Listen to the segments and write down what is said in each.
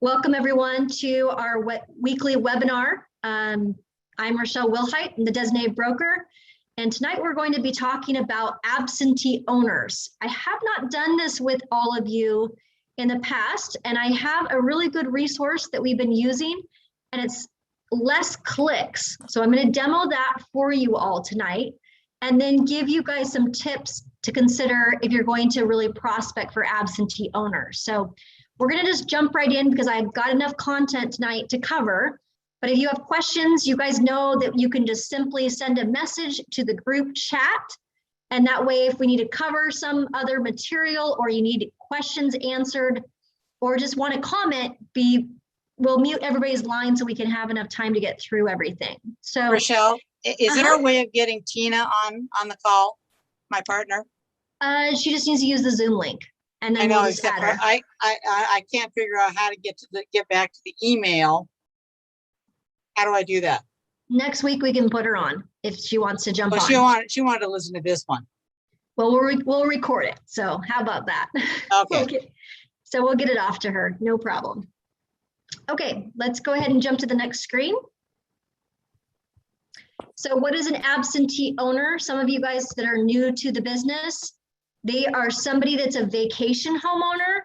Welcome everyone to our weekly webinar. I'm Rochelle Wilhite, I'm the designated broker, and tonight we're going to be talking about absentee owners. I have not done this with all of you in the past, and I have a really good resource that we've been using, and it's less clicks. So I'm going to demo that for you all tonight, and then give you guys some tips to consider if you're going to really prospect for absentee owners. So we're going to just jump right in because I've got enough content tonight to cover. But if you have questions, you guys know that you can just simply send a message to the group chat. And that way, if we need to cover some other material or you need questions answered or just want to comment, we'll mute everybody's line so we can have enough time to get through everything. So Rochelle, is there a way of getting Tina on the call, my partner? She just needs to use the Zoom link. And then I know, we'll just except add her. I can't figure out how to get back to the email. How do I do that? Next week we can put her on if she wants to jump on. on. She wanted to listen to this one. Well, we'll record it. So how about that? Okay. So we'll get it off to her. No problem. Okay, let's go ahead and jump to the next screen. So what is an absentee owner? Some of you guys that are new to the business, they are somebody that's a vacation homeowner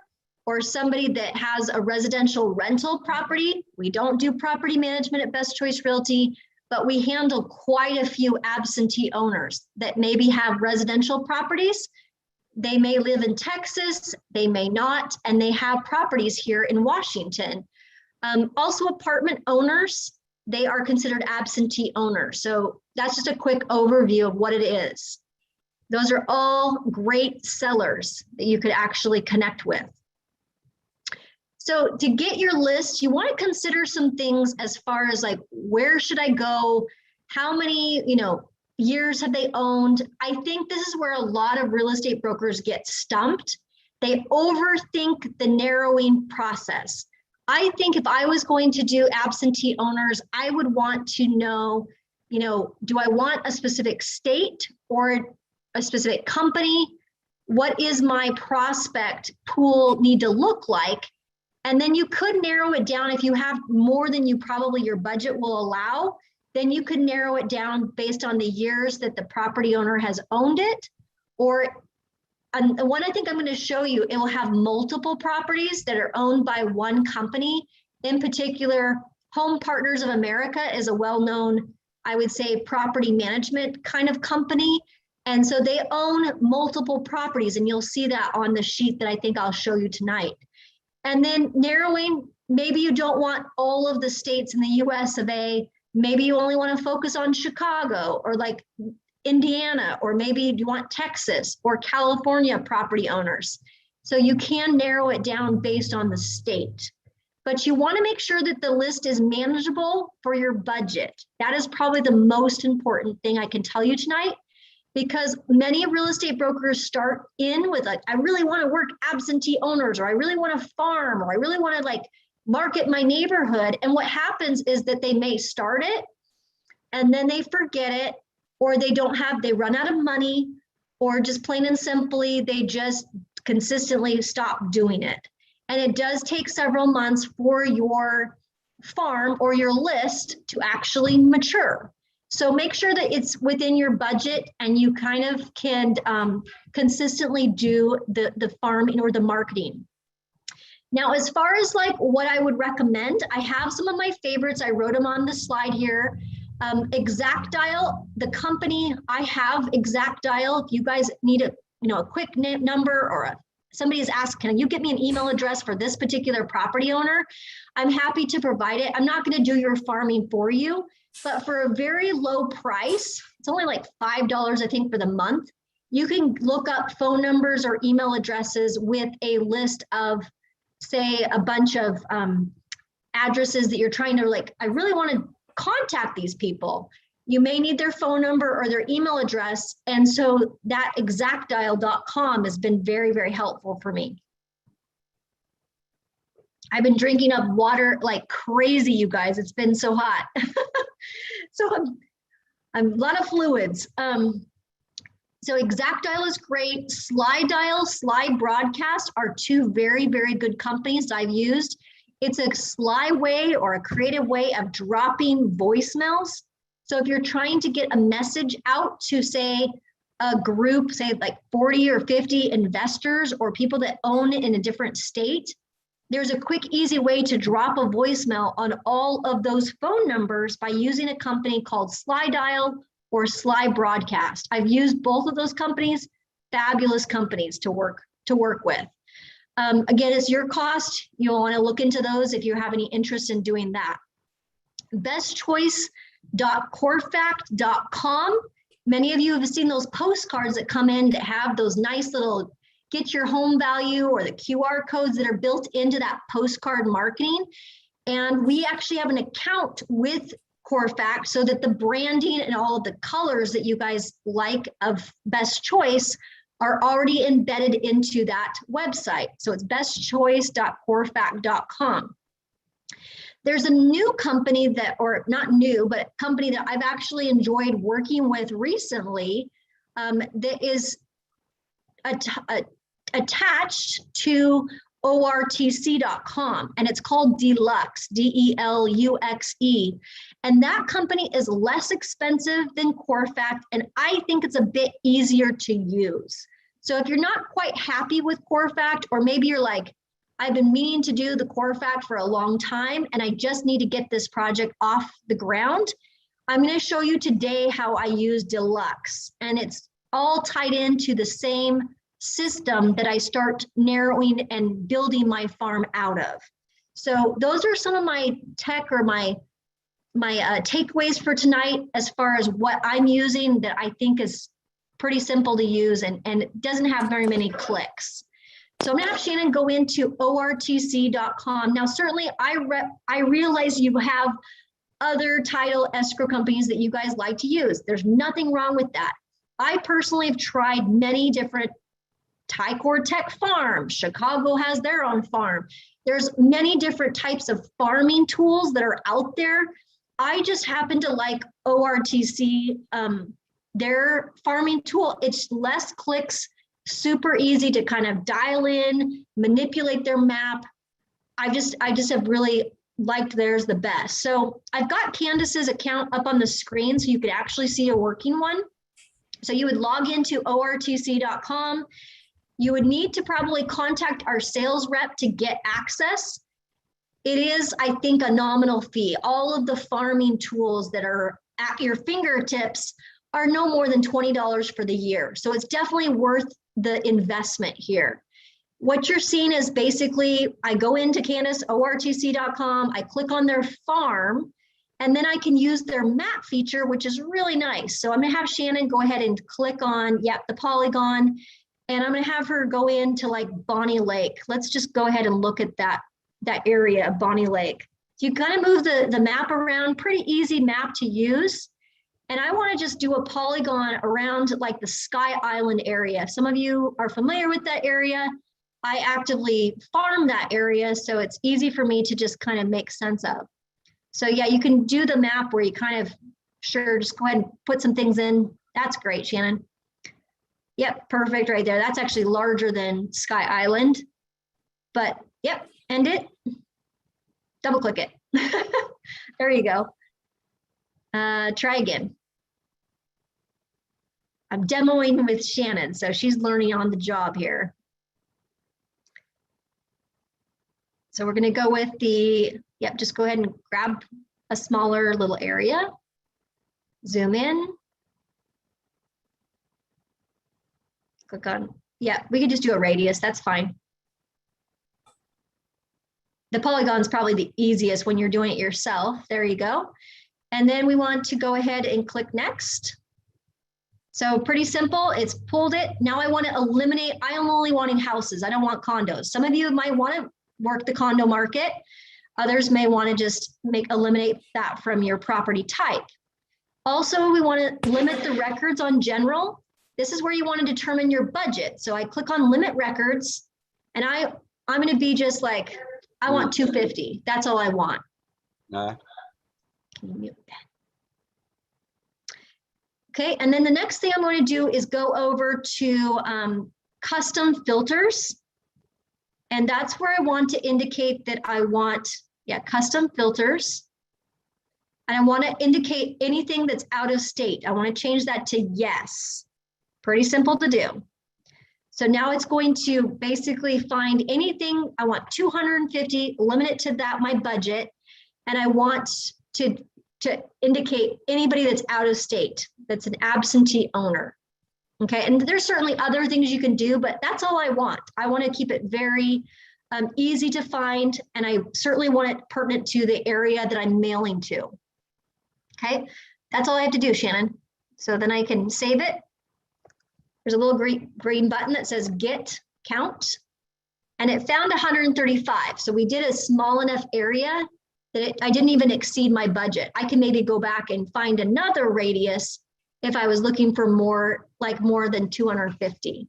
or somebody that has a residential rental property. We don't do property management at Best Choice Realty, but we handle quite a few absentee owners that maybe have residential properties. They may live in Texas, they may not, and they have properties here in Washington. Also apartment owners, they are considered absentee owners. So that's just a quick overview of what it is. Those are all great sellers that you could actually connect with. So to get your list, you want to consider some things as far as like, where should I go? How many, years have they owned? I think this is where a lot of real estate brokers get stumped. They overthink the narrowing process. I think if I was going to do absentee owners, I would want to know, do I want a specific state or a specific company? What is my prospect pool need to look like? And then you could narrow it down if you have more than your budget will allow, then you could narrow it down based on the years that the property owner has owned it. Or the one I think I'm going to show you, it will have multiple properties that are owned by one company. In particular, Home Partners of America is a well-known, I would say, property management kind of company. And so they own multiple properties, and you'll see that on the sheet that I think I'll show you tonight. And then narrowing, maybe you don't want all of the states in the US of A, maybe you only want to focus on Chicago or like Indiana, or maybe you want Texas or California property owners. So you can narrow it down based on the state. But you want to make sure that the list is manageable for your budget. That is probably the most important thing I can tell you tonight. Because many real estate brokers start in with like, I really want to work absentee owners, or I really want to farm, or I really want to like market my neighborhood. And what happens is that they may start it and then they forget it, or they run out of money, or just plain and simply, they just consistently stop doing it. And it does take several months for your farm or your list to actually mature. So make sure that it's within your budget and you kind of can consistently do the farming or the marketing. Now, as far as like what I would recommend, I have some of my favorites. I wrote them on the slide here. Exact Dial, the company I have, Exact Dial. If you guys need a quick number, or somebody has asked, can you get me an email address for this particular property owner? I'm happy to provide it. I'm not going to do your farming for you. But for a very low price, it's only like $5, I think, for the month, you can look up phone numbers or email addresses with a list of, say, a bunch of addresses that you're trying to like, I really want to contact these people. You may need their phone number or their email address. And so that exactdial.com has been very, very helpful for me. I've been drinking up water like crazy, you guys. It's been so hot. So I'm a lot of fluids. So Exact Dial is great. Slide Dial, Slide Broadcast are two very, very good companies I've used. It's a sly way or a creative way of dropping voicemails. So if you're trying to get a message out to, say, a group, say like 40 or 50 investors or people that own in a different state, there's a quick, easy way to drop a voicemail on all of those phone numbers by using a company called Sly Dial or Sly Broadcast. I've used both of those companies, fabulous companies to work with. Again, it's your cost. You'll want to look into those if you have any interest in doing that. bestchoice.corefact.com. Many of you have seen those postcards that come in that have those nice little get your home value or the QR codes that are built into that postcard marketing. And we actually have an account with CoreFact so that the branding and all of the colors that you guys like of Best Choice are already embedded into that website. So it's bestchoice.corefact.com. There's a new company that, or not new, but a company that I've actually enjoyed working with recently that is attached to ortc.com, and it's called Deluxe, D-E-L-U-X-E. And that company is less expensive than CoreFact, and I think it's a bit easier to use. So if you're not quite happy with CoreFact, or maybe you're like, I've been meaning to do the CoreFact for a long time, and I just need to get this project off the ground, I'm going to show you today how I use Deluxe, and it's all tied into the same system that I start narrowing and building my farm out of. So those are some of my tech or my takeaways for tonight as far as what I'm using that I think is pretty simple to use and doesn't have very many clicks. So I'm gonna have Shannon go into ortc.com. Now, certainly I realize you have other title escrow companies that you guys like to use. There's nothing wrong with that. I personally have tried many different Tycor Tech Farms. Chicago has their own farm. There's many different types of farming tools that are out there. I just happen to like ORTC, their farming tool. It's less clicks, super easy to kind of dial in, manipulate their map. I just have really liked theirs the best. So I've got Candace's account up on the screen so you could actually see a working one. So you would log into ortc.com. You would need to probably contact our sales rep to get access. It is, I think, a nominal fee. All of the farming tools that are at your fingertips are no more than $20 for the year. So it's definitely worth the investment here. What you're seeing is basically, I go into Candace, ortc.com, I click on their farm, and then I can use their map feature, which is really nice. So I'm gonna have Shannon go ahead and click on, the polygon, and I'm gonna have her go into like Bonnie Lake. Let's just go ahead and look at that area of Bonnie Lake. So you kind of move the map around, pretty easy map to use. And I wanna just do a polygon around like the Sky Island area. Some of you are familiar with that area. I actively farm that area, so it's easy for me to just kind of make sense of. So yeah, you can do the map where you kind of, just go ahead and put some things in. That's great, Shannon. Yep, perfect right there. That's actually larger than Sky Island, but yep, end it, double click it. There you go. Try again. I'm demoing with Shannon, so she's learning on the job here. So we're gonna go with the, just go ahead and grab a smaller little area, zoom in. Click on, we could just do a radius, that's fine. The polygon's probably the easiest when you're doing it yourself. There you go. And then we want to go ahead and click next. So pretty simple, it's pulled it. Now I want to eliminate, I am only wanting houses, I don't want condos. Some of you might want to work the condo market. Others may want to just eliminate that from your property type. Also, we want to limit the records on general. This is where you want to determine your budget. So I click on limit records, and I'm going to be just like, I want 250. That's all I want. Can you mute that? Okay, and then the next thing I'm going to do is go over to custom filters. And that's where I want to indicate that I want, custom filters. And I want to indicate anything that's out of state. I want to change that to yes. Pretty simple to do. So now it's going to basically find anything. I want 250, limit it to that, my budget. And I want to indicate anybody that's out of state, that's an absentee owner. Okay, and there's certainly other things you can do, but that's all I want. I want to keep it very easy to find, and I certainly want it pertinent to the area that I'm mailing to. Okay, that's all I have to do, Shannon. So then I can save it. There's a little green button that says Get Count, and it found 135. So we did a small enough area that I didn't even exceed my budget. I can maybe go back and find another radius if I was looking for more, like more than 250.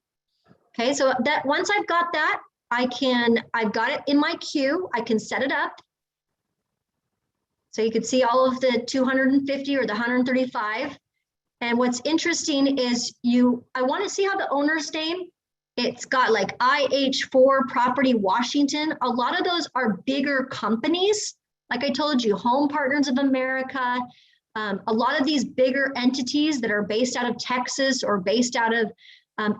Okay, so that once I've got that, I've got it in my queue, I can set it up. So you can see all of the 250 or the 135. And what's interesting is I want to see how the owner's name, it's got like IH4 Property Washington. A lot of those are bigger companies. Like I told you, Home Partners of America, a lot of these bigger entities that are based out of Texas or based out of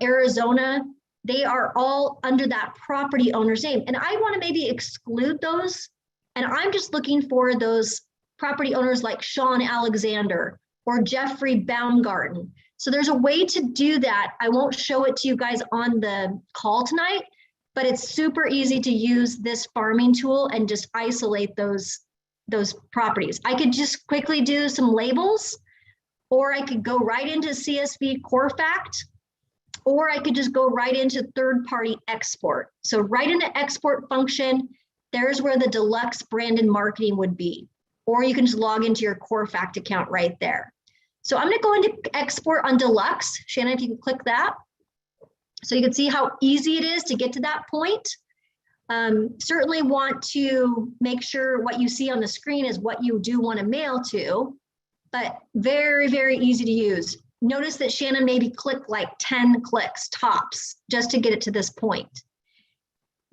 Arizona, they are all under that property owner's name. And I want to maybe exclude those. And I'm just looking for those property owners like Sean Alexander or Jeffrey Baumgarten. So there's a way to do that. I won't show it to you guys on the call tonight, but it's super easy to use this farming tool and just isolate those properties. I could just quickly do some labels, or I could go right into CSV Core Fact, or I could just go right into third-party export. So right into export function, there's where the deluxe branded marketing would be. Or you can just log into your Core Fact account right there. So I'm gonna go into export on deluxe. Shannon, if you can click that. So you can see how easy it is to get to that point. Certainly want to make sure what you see on the screen is what you do want to mail to, but very, very easy to use. Notice that Shannon maybe clicked like 10 clicks tops just to get it to this point.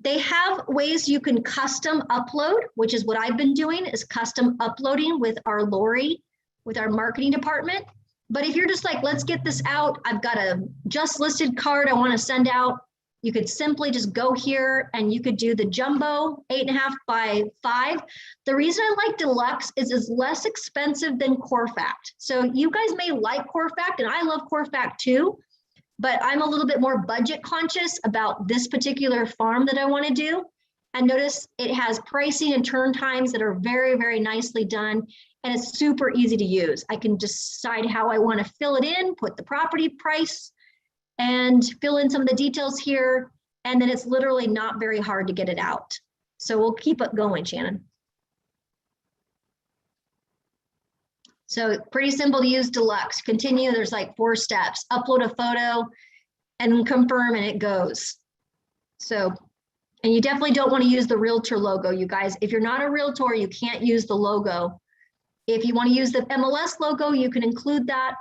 They have ways you can custom upload, which is what I've been doing, is custom uploading with our Lori, with our marketing department. But if you're just like, let's get this out, I've got a just listed card I want to send out, you could simply just go here and you could do the jumbo 8.5 by 5. The reason I like deluxe is it's less expensive than Core Fact. So you guys may like Core Fact, and I love Core Fact too, but I'm a little bit more budget conscious about this particular farm that I want to do. And notice it has pricing and turn times that are very, very nicely done. And it's super easy to use. I can decide how I want to fill it in, put the property price, and fill in some of the details here. And then it's literally not very hard to get it out. So we'll keep it going, Shannon. So pretty simple to use deluxe. Continue, there's like 4 steps. Upload a photo and confirm, and it goes. So, and you definitely don't want to use the realtor logo, you guys. If you're not a realtor, you can't use the logo. If you want to use the MLS logo, you can include that.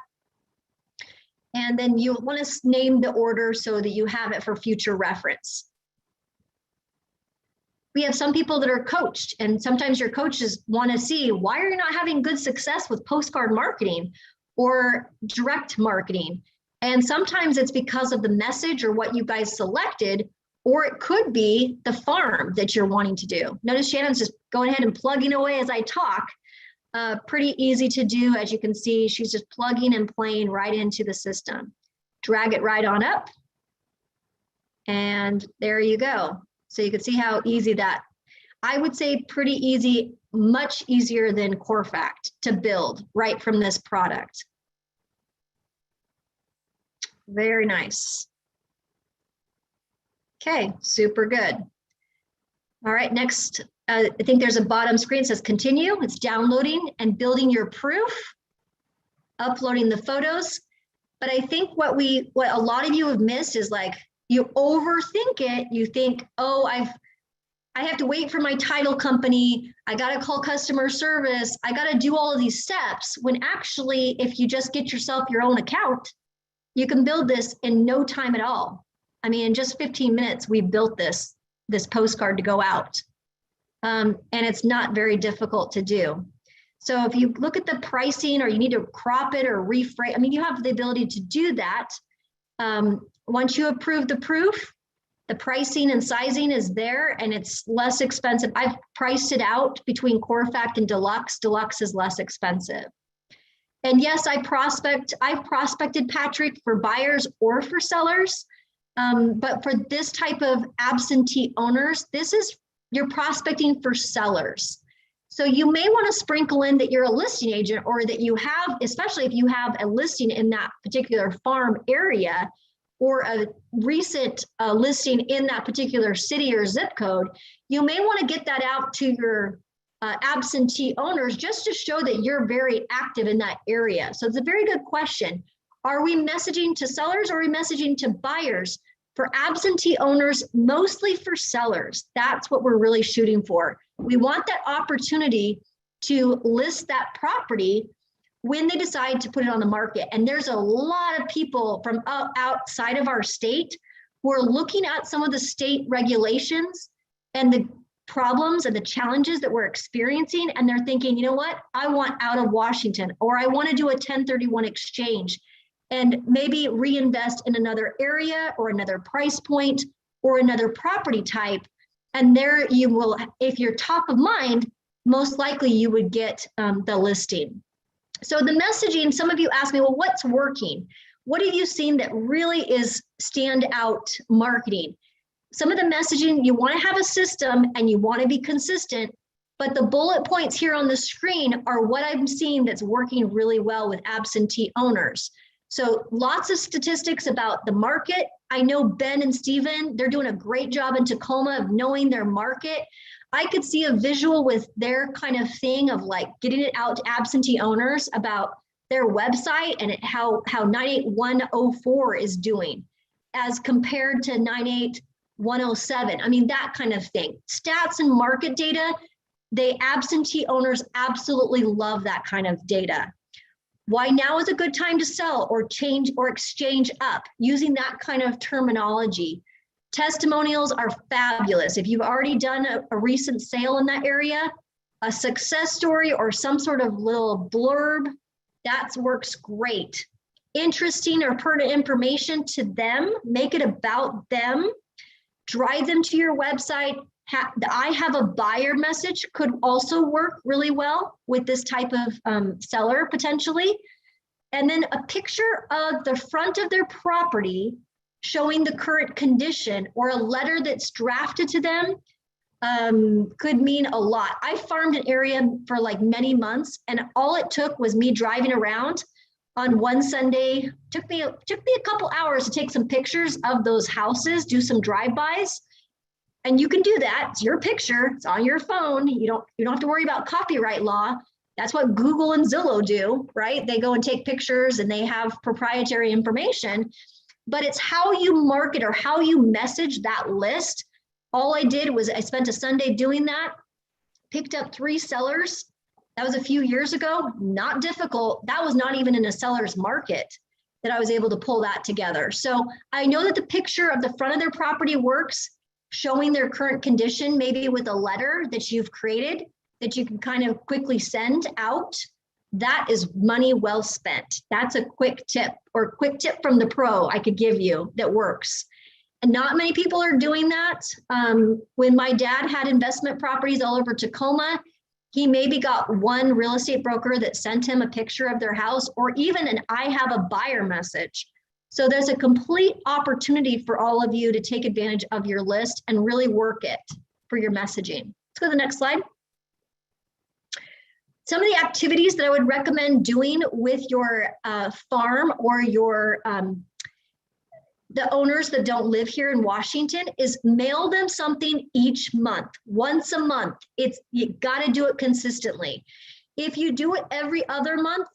And then you want to name the order so that you have it for future reference. We have some people that are coached, and sometimes your coaches want to see, why are you not having good success with postcard marketing or direct marketing? And sometimes it's because of the message or what you guys selected, or it could be the farm that you're wanting to do. Notice Shannon's just going ahead and plugging away as I talk. Pretty easy to do. As you can see, she's just plugging and playing right into the system. Drag it right on up. And there you go. So you can see how easy that, I would say pretty easy, much easier than Core Fact to build right from this product. Very nice. Okay, super good. All right, next, I think there's a bottom screen that says continue. It's downloading and building your proof, uploading the photos. But I think what a lot of you have missed is like, you overthink it. You think, oh, I have to wait for my title company. I got to call customer service. I got to do all of these steps, when actually, if you just get yourself your own account, you can build this in no time at all. I mean, in just 15 minutes, we built this this postcard to go out. And it's not very difficult to do. So if you look at the pricing, or you need to crop it or rephrase, I mean, you have the ability to do that. Once you approve the proof, the pricing and sizing is there, and it's less expensive. I've priced it out between Core-Fact and Deluxe. Deluxe is less expensive. And yes, I've prospected, Patrick, for buyers or for sellers. But for this type of absentee owners, you're prospecting for sellers. So you may want to sprinkle in that you're a listing agent, or that you have, especially if you have a listing in that particular farm area, or a recent listing in that particular city or zip code. You may want to get that out to your absentee owners, just to show that you're very active in that area. So it's a very good question. Are we messaging to sellers, or are we messaging to buyers? For absentee owners, mostly for sellers. That's what we're really shooting for. We want that opportunity to list that property when they decide to put it on the market. And there's a lot of people from outside of our state who are looking at some of the state regulations and the problems and the challenges that we're experiencing. And they're thinking, you know what, I want out of Washington, or I want to do a 1031 exchange and maybe reinvest in another area, or another price point, or another property type. And there you will, if you're top of mind, most likely you would get the listing. So the messaging, some of you ask me, well, what's working? What have you seen that really is standout marketing? Some of the messaging, you want to have a system and you want to be consistent, but the bullet points here on the screen are what I'm seeing that's working really well with absentee owners. So lots of statistics about the market. I know Ben and Steven, they're doing a great job in Tacoma of knowing their market. I could see a visual with their kind of thing of like getting it out to absentee owners about their website and how 98104 is doing as compared to 98107. I mean, that kind of thing. Stats and market data, absentee owners absolutely love that kind of data. Why now is a good time to sell or change or exchange up, using that kind of terminology. Testimonials are fabulous. If you've already done a recent sale in that area, a success story or some sort of little blurb, that works great. Interesting or pertinent information to them, make it about them, drive them to your website. I have a buyer message could also work really well with this type of seller potentially. And then a picture of the front of their property showing the current condition, or a letter that's drafted to them could mean a lot. I farmed an area for like many months, and all it took was me driving around on one Sunday. Took me a couple hours to take some pictures of those houses, do some drive-bys. And you can do that. It's your picture. It's on your phone. You don't have to worry about copyright law. That's what Google and Zillow do, right? They go and take pictures and they have proprietary information. But it's how you market or how you message that list. All I did was I spent a Sunday doing that, picked up 3 sellers. That was a few years ago, not difficult. That was not even in a seller's market that I was able to pull that together. So I know that the picture of the front of their property works, showing their current condition, maybe with a letter that you've created that you can kind of quickly send out. That is money well spent. That's a quick tip, or quick tip from the pro I could give you that works. And not many people are doing that. When my dad had investment properties all over Tacoma, he maybe got one real estate broker that sent him a picture of their house, or even an I have a buyer message. So there's a complete opportunity for all of you to take advantage of your list and really work it for your messaging. Let's go to the next slide. Some of the activities that I would recommend doing with your farm or your the owners that don't live here in Washington is mail them something each month, once a month. You got to do it consistently. If you do it every other month,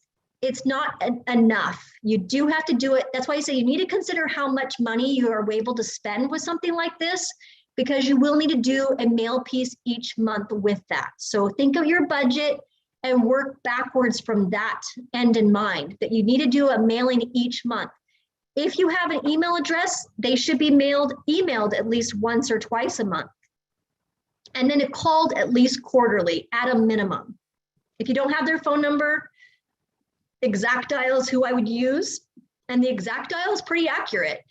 it's not enough. You do have to do it. That's why I say you need to consider how much money you are able to spend with something like this, because you will need to do a mail piece each month with that. So think of your budget and work backwards from that end in mind, that you need to do a mailing each month. If you have an email address, they should be emailed at least once or twice a month. and then it called at least quarterly at a minimum. If you don't have their phone number, exact dial is who I would use, and the exact dial is pretty accurate.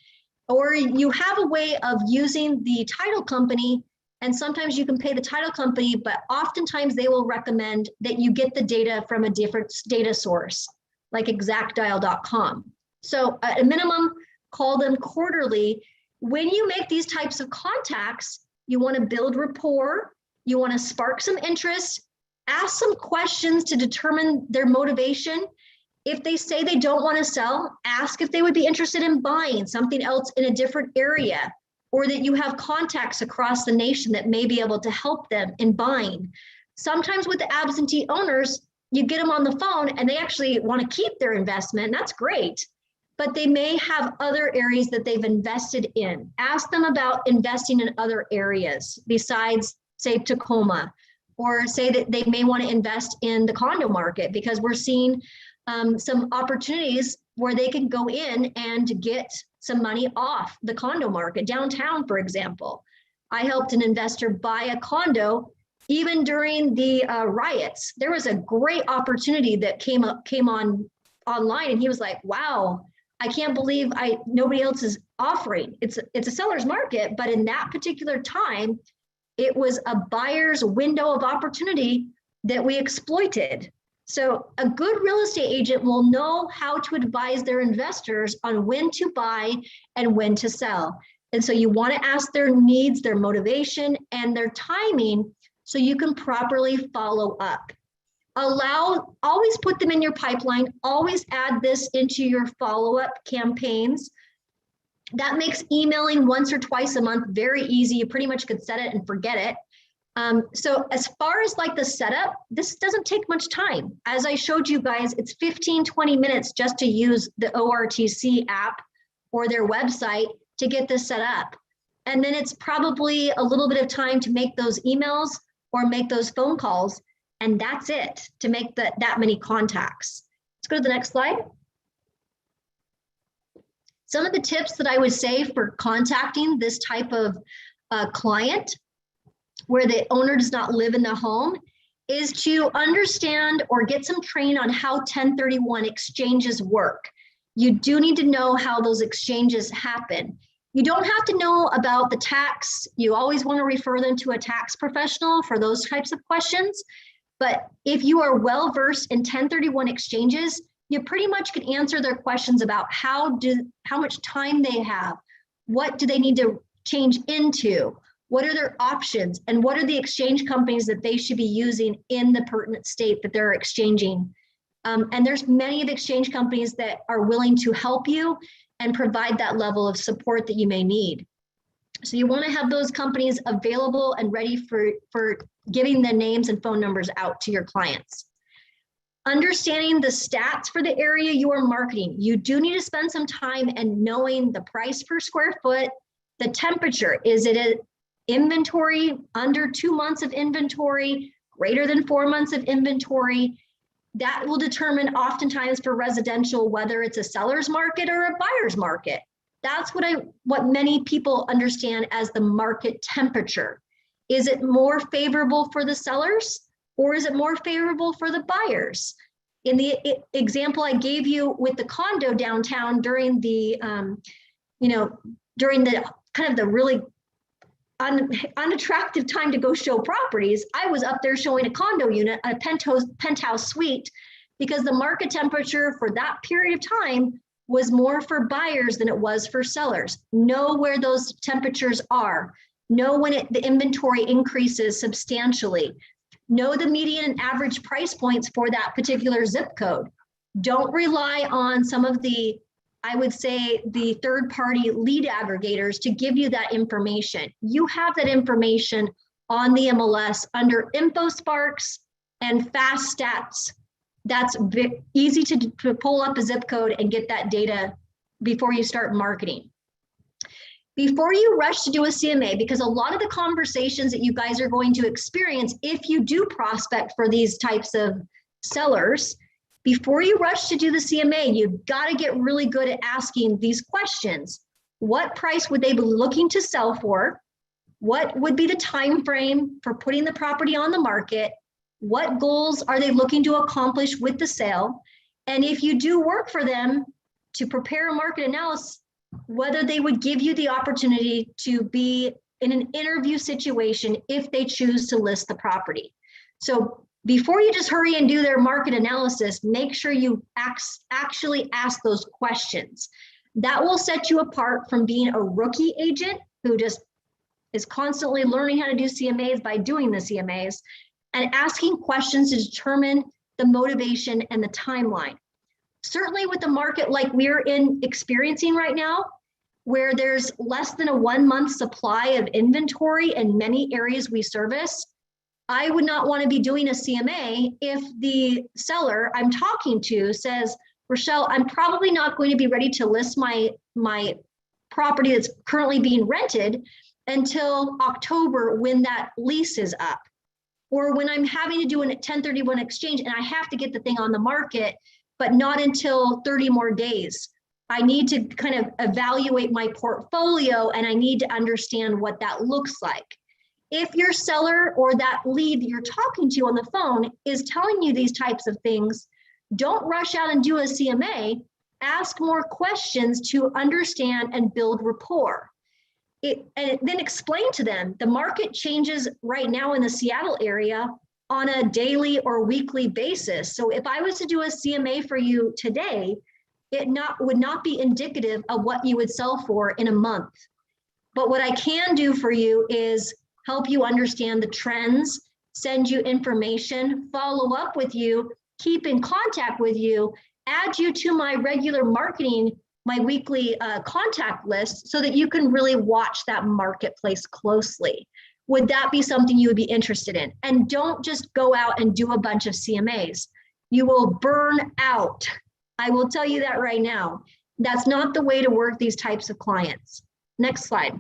Or you have a way of using the title company, and sometimes you can pay the title company, but oftentimes they will recommend that you get the data from a different data source, like exactdial.com. So at a minimum, call them quarterly. When you make these types of contacts, you want to build rapport, you want to spark some interest, ask some questions to determine their motivation. If they say they don't want to sell, ask if they would be interested in buying something else in a different area, or that you have contacts across the nation that may be able to help them in buying. Sometimes with the absentee owners, you get them on the phone and they actually want to keep their investment, and that's great, but they may have other areas that they've invested in. Ask them about investing in other areas besides, say, Tacoma, or say that they may want to invest in the condo market, because we're seeing some opportunities where they can go in and get some money off the condo market downtown, for example. I helped an investor buy a condo even during the riots. There was a great opportunity that came on online, and he was like, wow, I can't believe nobody else is offering. It's a seller's market, but in that particular time, it was a buyer's window of opportunity that we exploited. So a good real estate agent will know how to advise their investors on when to buy and when to sell. And so you want to ask their needs, their motivation, and their timing so you can properly follow up. Always put them in your pipeline, always add this into your follow-up campaigns. That makes emailing once or twice a month very easy. You pretty much could set it and forget it. So as far as like the setup, this doesn't take much time. As I showed you guys, it's 15, 20 minutes just to use the ORTC app or their website to get this set up. And then it's probably a little bit of time to make those emails or make those phone calls. And that's it to make that many contacts. Let's go to the next slide. Some of the tips that I would say for contacting this type of client where the owner does not live in the home is to understand or get some training on how 1031 exchanges work. You do need to know how those exchanges happen. You don't have to know about the tax. You always want to refer them to a tax professional for those types of questions. But if you are well versed in 1031 exchanges, you pretty much can answer their questions about how much time they have, what do they need to change into, what are their options, and what are the exchange companies that they should be using in the pertinent state that they're exchanging. And there's many of the exchange companies that are willing to help you and provide that level of support that you may need. So you want to have those companies available and ready for giving the names and phone numbers out to your clients. Understanding the stats for the area you are marketing. You do need to spend some time and knowing the price per square foot, the temperature. Is it an inventory, under 2 months of inventory, greater than 4 months of inventory? That will determine oftentimes for residential whether it's a seller's market or a buyer's market. That's what many people understand as the market temperature. Is it more favorable for the sellers or is it more favorable for the buyers? In the example I gave you with the condo downtown during the, during the kind of the really unattractive time to go show properties, I was up there showing a condo unit, a penthouse suite, because the market temperature for that period of time was more for buyers than it was for sellers. Know where those temperatures are. Know when the inventory increases substantially. Know the median and average price points for that particular zip code. Don't rely on some of the, I would say, the third-party lead aggregators to give you that information. You have that information on the MLS under InfoSparks and Fast Stats. That's easy to pull up a zip code and get that data before you start marketing. Before you rush to do a CMA, because a lot of the conversations that you guys are going to experience if you do prospect for these types of sellers, before you rush to do the CMA, you've got to get really good at asking these questions. What price would they be looking to sell for? What would be the time frame for putting the property on the market? What goals are they looking to accomplish with the sale? And if you do work for them to prepare a market analysis, whether they would give you the opportunity to be in an interview situation if they choose to list the property. So before you just hurry and do their market analysis, make sure you actually ask those questions. That will set you apart from being a rookie agent who just is constantly learning how to do CMAs by doing the CMAs, and asking questions to determine the motivation and the timeline. Certainly with the market like we're experiencing right now, where there's less than a 1 month supply of inventory in many areas we service, I would not want to be doing a CMA if the seller I'm talking to says, Rochelle, I'm probably not going to be ready to list my property that's currently being rented until October when that lease is up, or when I'm having to do a 1031 exchange and I have to get the thing on the market, but not until 30 more days. I need to kind of evaluate my portfolio and I need to understand what that looks like. If your seller or that lead that you're talking to on the phone is telling you these types of things, don't rush out and do a CMA. Ask more questions to understand and build rapport. And then explain to them the market changes right now in the Seattle area on a daily or weekly basis. So if I was to do a CMA for you today, it would not be indicative of what you would sell for in a month. But what I can do for you is help you understand the trends, send you information, follow up with you, keep in contact with you, add you to my regular marketing, my weekly contact list, so that you can really watch that marketplace closely. Would that be something you would be interested in? And don't just go out and do a bunch of CMAs. You will burn out. I will tell you that right now. That's not the way to work these types of clients. Next slide.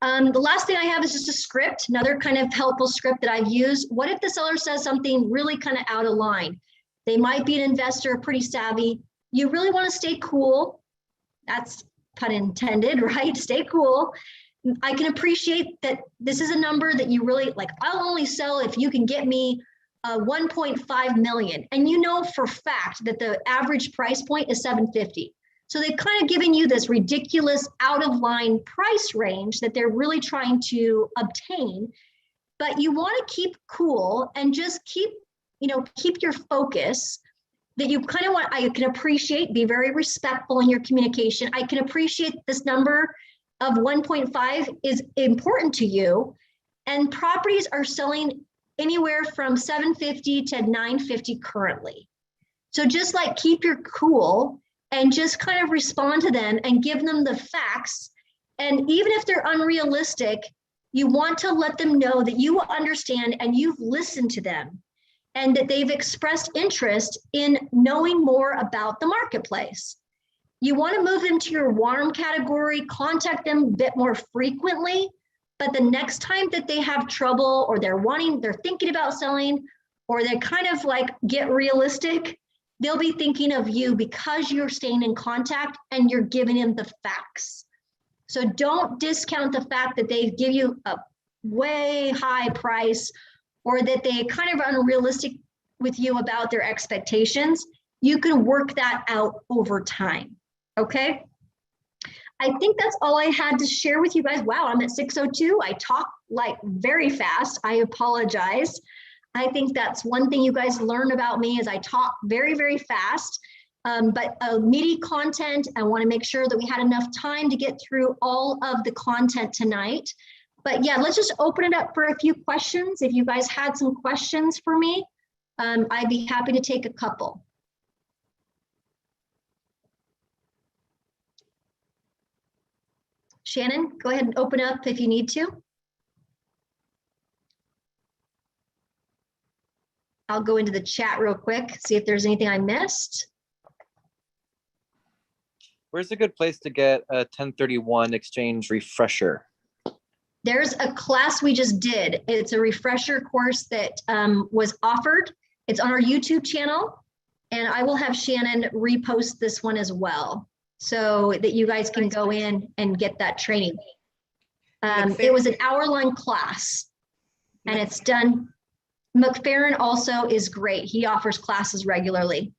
The last thing I have is just a script, another kind of helpful script that I've used. What if the seller says something really kind of out of line? They might be an investor, pretty savvy. You really want to stay cool. That's pun intended, right? Stay cool. I can appreciate that this is a number that you really like. I'll only sell if you can get me 1.5 million. And you know for fact that the average price point is 750. So they've kind of given you this ridiculous out of line price range that they're really trying to obtain. But you want to keep cool and just keep your focus. That you kind of want, I can appreciate, be very respectful in your communication. I can appreciate this number of 1.5 is important to you. And properties are selling anywhere from 750 to 950 currently. So just like keep your cool and just kind of respond to them and give them the facts. And even if they're unrealistic, you want to let them know that you understand and you've listened to them, and that they've expressed interest in knowing more about the marketplace. You want to move them to your warm category, contact them a bit more frequently, but the next time that they have trouble or they're thinking about selling, or they kind of like get realistic, they'll be thinking of you because you're staying in contact and you're giving them the facts. So don't discount the fact that they give you a way high price, or that they kind of are unrealistic with you about their expectations. You can work that out over time, okay? I think that's all I had to share with you guys. Wow, I'm at 6:02. I talk like very fast. I apologize. I think that's one thing you guys learn about me is I talk very, very fast, but meaty content. I wanna make sure that we had enough time to get through all of the content tonight. But yeah, let's just open it up for a few questions. If you guys had some questions for me, I'd be happy to take a couple. Shannon, go ahead and open up if you need to. I'll go into the chat real quick, see if there's anything I missed. Where's a good place to get a 1031 exchange refresher? There's a class we just did. It's a refresher course that was offered. It's on our YouTube channel, and I will have Shannon repost this one as well so that you guys can go in and get that training. It was an hour-long class, and it's done. McFerrin also is great. He offers classes regularly.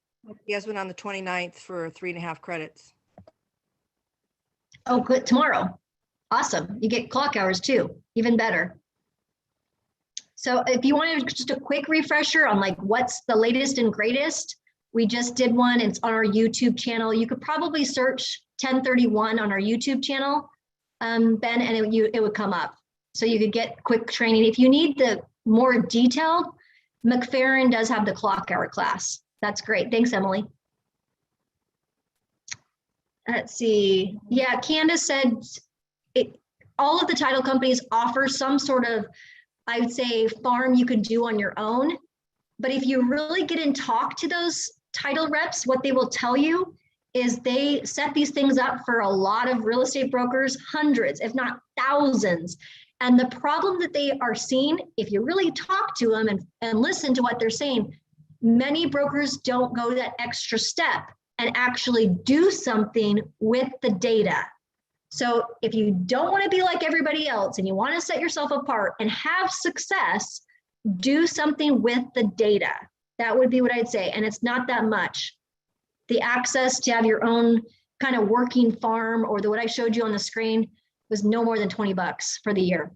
He has one on the 29th for 3.5 credits. Oh, good. Tomorrow. Awesome. You get clock hours too, even better. So if you wanted just a quick refresher on like what's the latest and greatest, we just did one. It's on our YouTube channel. You could probably search 1031 on our YouTube channel, Ben, and it would come up. So you could get quick training. If you need the more detailed, McFerrin does have the clock hour class. That's great. Thanks, Emily. Let's see. Yeah, Candace said all of the title companies offer some sort of, I would say, farm you could do on your own. But if you really get and talk to those title reps, what they will tell you is they set these things up for a lot of real estate brokers, hundreds, if not thousands. And the problem that they are seeing, if you really talk to them and listen to what they're saying, many brokers don't go that extra step and actually do something with the data. So if you don't want to be like everybody else and you want to set yourself apart and have success, do something with the data. That would be what I'd say. And it's not that much. The access to have your own kind of working farm or what I showed you on the screen was no more than $20 for the year.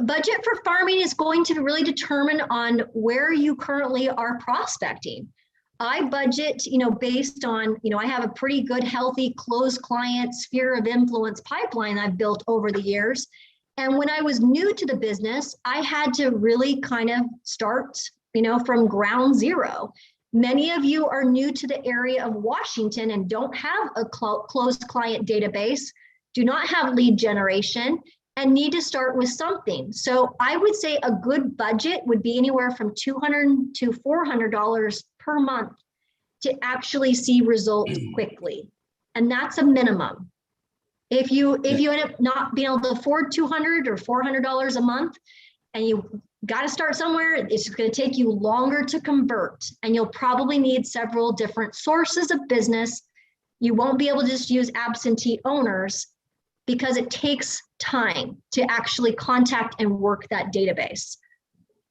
Budget for farming is going to really determine on where you currently are prospecting. I budget, based on, I have a pretty good, healthy, closed client sphere of influence pipeline I've built over the years. And when I was new to the business, I had to really kind of start, from ground zero. Many of you are new to the area of Washington and don't have a closed client database, do not have lead generation, and need to start with something. So I would say a good budget would be anywhere from $200 to $400 per month to actually see results quickly. And that's a minimum. If you end up not being able to afford $200 or $400 a month, and you got to start somewhere, it's going to take you longer to convert, and you'll probably need several different sources of business. You won't be able to just use absentee owners because it takes time to actually contact and work that database.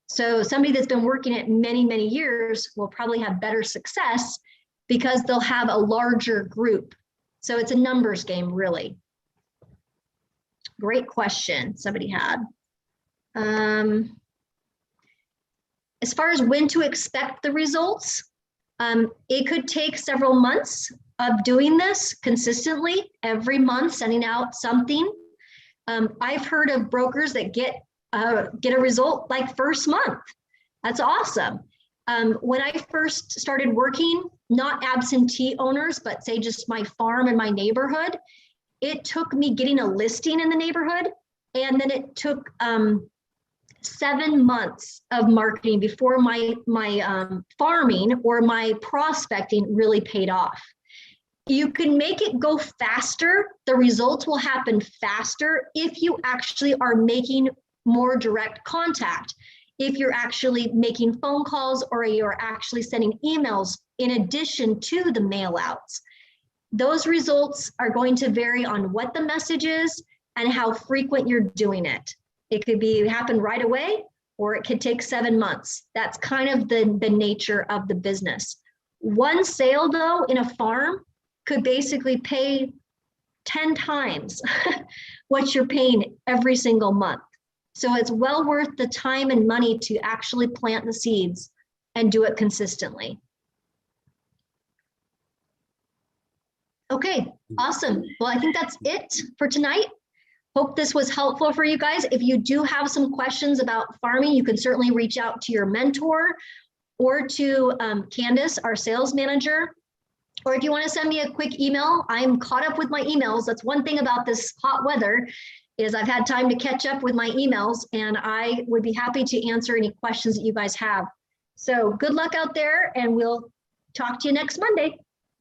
So somebody that's been working it many, many years will probably have better success because they'll have a larger group. So it's a numbers game, really. Great question somebody had. As far as when to expect the results, it could take several months of doing this consistently, every month, sending out something. I've heard of brokers that get a result like first month. That's awesome. When I first started working, not absentee owners, but say just my farm in my neighborhood, it took me getting a listing in the neighborhood, and then it took 7 months of marketing before my farming or my prospecting really paid off. You can make it go faster. The results will happen faster if you actually are making more direct contact. If you're actually making phone calls or you're actually sending emails in addition to the mail outs. Those results are going to vary on what the message is and how frequent you're doing it. It could happen right away, or it could take 7 months. That's kind of the nature of the business. One sale though in a farm could basically pay 10 times what you're paying every single month. So it's well worth the time and money to actually plant the seeds and do it consistently. Okay, awesome. Well, I think that's it for tonight. Hope this was helpful for you guys. If you do have some questions about farming, you can certainly reach out to your mentor or to Candace, our sales manager. Or if you want to send me a quick email, I'm caught up with my emails. That's one thing about this hot weather is I've had time to catch up with my emails, and I would be happy to answer any questions that you guys have. So good luck out there, and we'll talk to you next Monday.